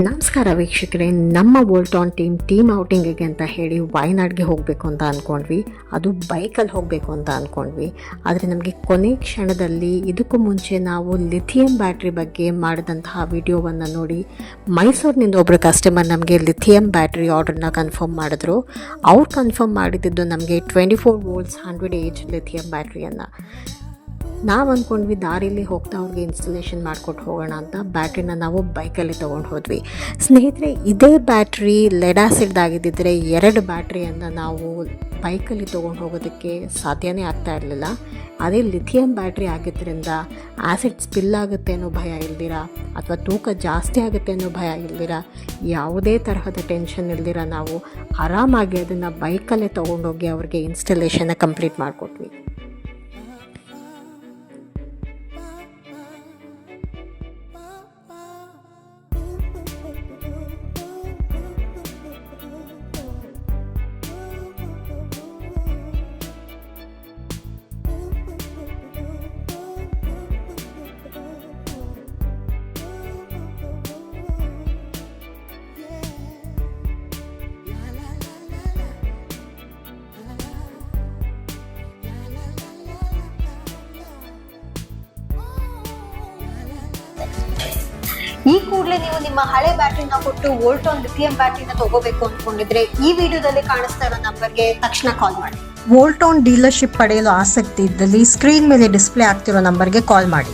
ನಮಸ್ಕಾರ ವೀಕ್ಷಕರೇ, ನಮ್ಮ ವೋಲ್ಟಾನ್ ಟೀಮ್ ಔಟಿಂಗಿಗೆ ಅಂತ ಹೇಳಿ ವಾಯನಾಡ್ಗೆ ಹೋಗಬೇಕು ಅಂತ ಅಂದ್ಕೊಂಡ್ವಿ. ಅದು ಬೈಕಲ್ಲಿ ಹೋಗಬೇಕು ಅಂತ ಅಂದ್ಕೊಂಡ್ವಿ. ಆದರೆ ನಮಗೆ ಕೊನೆ ಕ್ಷಣದಲ್ಲಿ ಇದಕ್ಕೂ ಮುಂಚೆ ನಾವು ಲಿಥಿಯಂ ಬ್ಯಾಟ್ರಿ ಬಗ್ಗೆ ಮಾಡಿದಂತಹ ವಿಡಿಯೋವನ್ನು ನೋಡಿ ಮೈಸೂರಿನಿಂದ ಒಬ್ಬರು ಕಸ್ಟಮರ್ ನಮಗೆ ಲಿಥಿಯಂ ಬ್ಯಾಟ್ರಿ ಆರ್ಡರ್ನ ಕನ್ಫರ್ಮ್ ಮಾಡಿದ್ರು. ಅವ್ರು ಕನ್ಫರ್ಮ್ ಮಾಡಿದ್ದು ನಮಗೆ 24 volts 100Ah ಲಿಥಿಯಂ ಬ್ಯಾಟ್ರಿಯನ್ನು. ನಾವು ಅಂದ್ಕೊಂಡ್ವಿ ದಾರಿಯಲ್ಲಿ ಹೋಗ್ತಾ ಅವ್ರಿಗೆ ಇನ್ಸ್ಟಾಲೇಷನ್ ಮಾಡಿಕೊಟ್ಟು ಹೋಗೋಣ ಅಂತ ಬ್ಯಾಟ್ರಿನ ನಾವು ಬೈಕಲ್ಲಿ ತೊಗೊಂಡು ಹೋದ್ವಿ. ಸ್ನೇಹಿತರೆ, ಇದೇ ಬ್ಯಾಟ್ರಿ ಲೆಡ್ ಆ್ಯಸಿಡ್ದಾಗಿದ್ದಿದ್ರೆ 2 ಬ್ಯಾಟ್ರಿಯನ್ನು ನಾವು ಬೈಕಲ್ಲಿ ತೊಗೊಂಡು ಹೋಗೋದಕ್ಕೆ ಸಾಧ್ಯನೇ ಆಗ್ತಾ ಇರಲಿಲ್ಲ. ಅದೇ ಲಿಥಿಯಂ ಬ್ಯಾಟ್ರಿ ಆಗಿದ್ದರಿಂದ ಆ್ಯಸಿಡ್ ಸ್ಪಿಲ್ ಆಗುತ್ತೆ ಅನ್ನೋ ಭಯ ಇಲ್ದಿರ ಅಥವಾ ತೂಕ ಜಾಸ್ತಿ ಆಗುತ್ತೆ ಅನ್ನೋ ಭಯ ಇಲ್ದಿರ ಯಾವುದೇ ತರಹದ ಟೆನ್ಷನ್ ಇಲ್ದಿರ ನಾವು ಆರಾಮಾಗಿ ಅದನ್ನು ಬೈಕಲ್ಲೇ ತೊಗೊಂಡೋಗಿ ಅವ್ರಿಗೆ ಇನ್ಸ್ಟಾಲೇಷನ್ನ ಕಂಪ್ಲೀಟ್ ಮಾಡಿಕೊಟ್ವಿ. ಈ ಕೂಡಲೇ ನೀವು ನಿಮ್ಮ ಹಳೆ ಬ್ಯಾಟ್ರಿನ ಕೊಟ್ಟು ವೋಲ್ಟಾನ್ ಲಿಥಿಯಂ ಬ್ಯಾಟ್ರಿನ ತಗೋಬೇಕು ಅಂದ್ಕೊಂಡಿದ್ರೆ ಈ ವಿಡಿಯೋದಲ್ಲಿ ಕಾಣಿಸ್ತಾ ಇರೋ ನಂಬರ್ಗೆ ತಕ್ಷಣ ಕಾಲ್ ಮಾಡಿ. ವೋಲ್ಟಾನ್ ಡೀಲರ್ಶಿಪ್ ಪಡೆಯಲು ಆಸಕ್ತಿ ಇದ್ದಲ್ಲಿ ಸ್ಕ್ರೀನ್ ಮೇಲೆ ಡಿಸ್ಪ್ಲೇ ಆಗ್ತಿರೋ ನಂಬರ್ಗೆ ಕಾಲ್ ಮಾಡಿ.